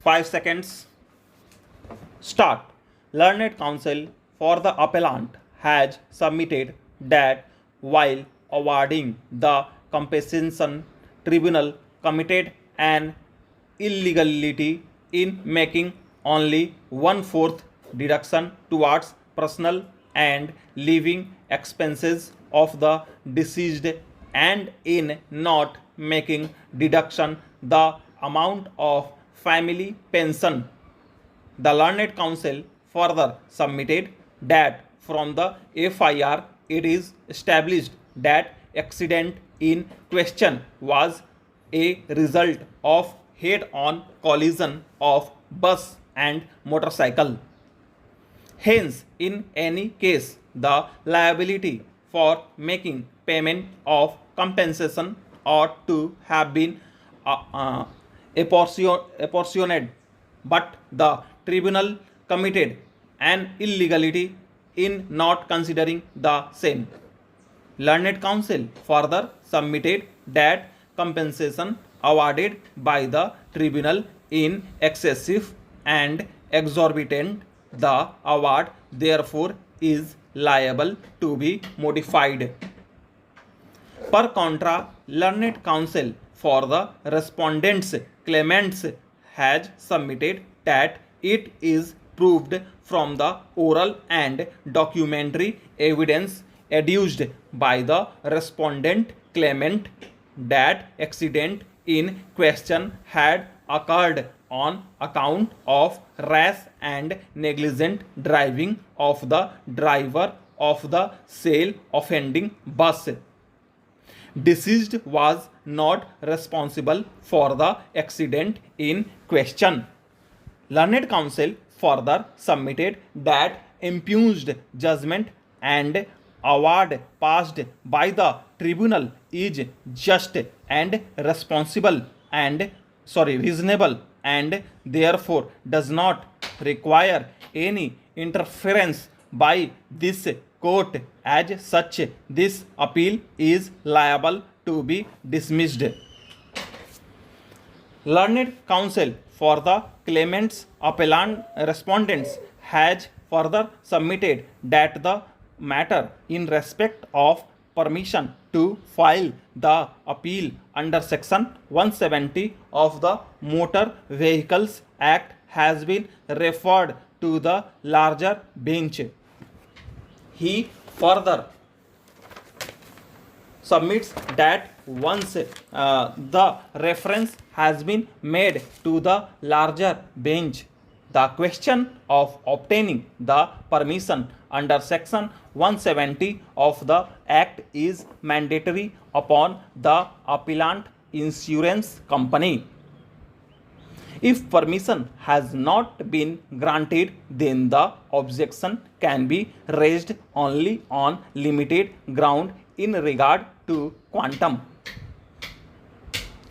5 seconds. Start. Learned counsel for the appellant has submitted that while awarding the compensation, tribunal committed an illegality in making only one-fourth deduction towards personal and living expenses of the deceased and in not making deduction the amount of family pension. The learned counsel further submitted that from the FIR it is established that accident in question was a result of head-on collision of bus and motorcycle. Hence, in any case, the liability for making payment of compensation ought to have been apportioned, but the tribunal committed an illegality in not considering the same. Learned counsel further submitted that compensation awarded by the tribunal in excessive and exorbitant. The award therefore is liable to be modified. Per contra, learned counsel for the respondents claimants has submitted that it is proved from the oral and documentary evidence adduced by the respondent claimant that accident in question had occurred on account of rash and negligent driving of the driver of the sale offending bus. Deceased was not responsible for the accident in question. Learned counsel further submitted that impugned judgment and award passed by the tribunal is just and responsible and reasonable and therefore does not require any interference by this court. As such, this appeal is liable to be dismissed. Learned counsel for the claimants appellant respondents has further submitted that the matter in respect of permission to file the appeal under section 170 of the Motor Vehicles Act has been referred to the larger bench. He further submits that once the reference has been made to the larger bench, the question of obtaining the permission under section 170 of the Act is mandatory upon the appellant insurance company. If permission has not been granted, then the objection can be raised only on limited ground in regard to quantum.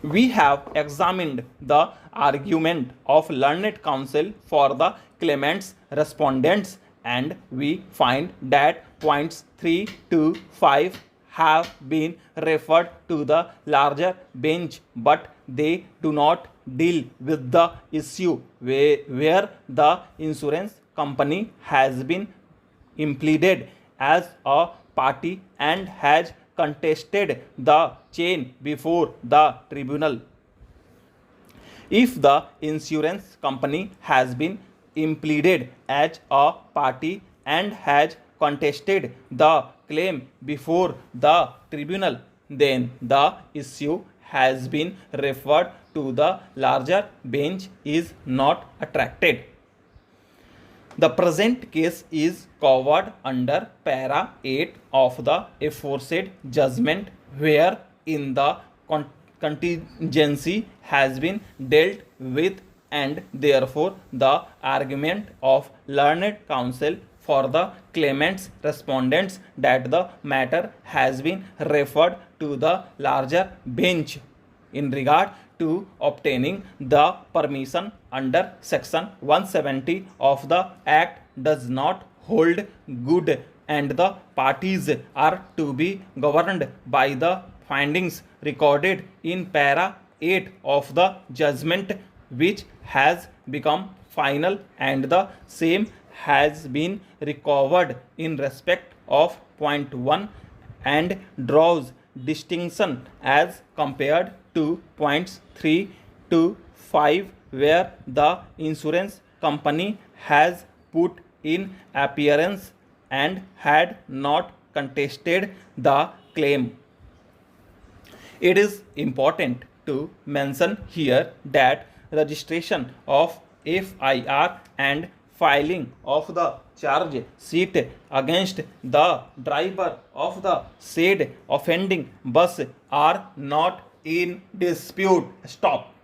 We have examined the argument of learned counsel for the claimants respondents and we find that points 3 to 5 have been referred to the larger bench, but they do not deal with the issue where the insurance company has been impleaded as a party and has contested the chain before the tribunal. If the insurance company has been impleaded as a party and has contested the claim before the tribunal, then the issue has been referred to the larger bench is not attracted. The present case is covered under para 8 of the aforesaid judgment, where in the contingency has been dealt with, and therefore the argument of learned counsel for the claimants respondents that the matter has been referred to the larger bench in regard to obtaining the permission under section 170 of the Act does not hold good, and the parties are to be governed by the findings recorded in para 8 of the judgment, which has become final and the same has been recovered in respect of point 1 and draws distinction as compared to points 3 to 5 where the insurance company has put in appearance and had not contested the claim. It is important to mention here that registration of FIR and filing of the charge sheet against the driver of the said offending bus are not in dispute. Stop.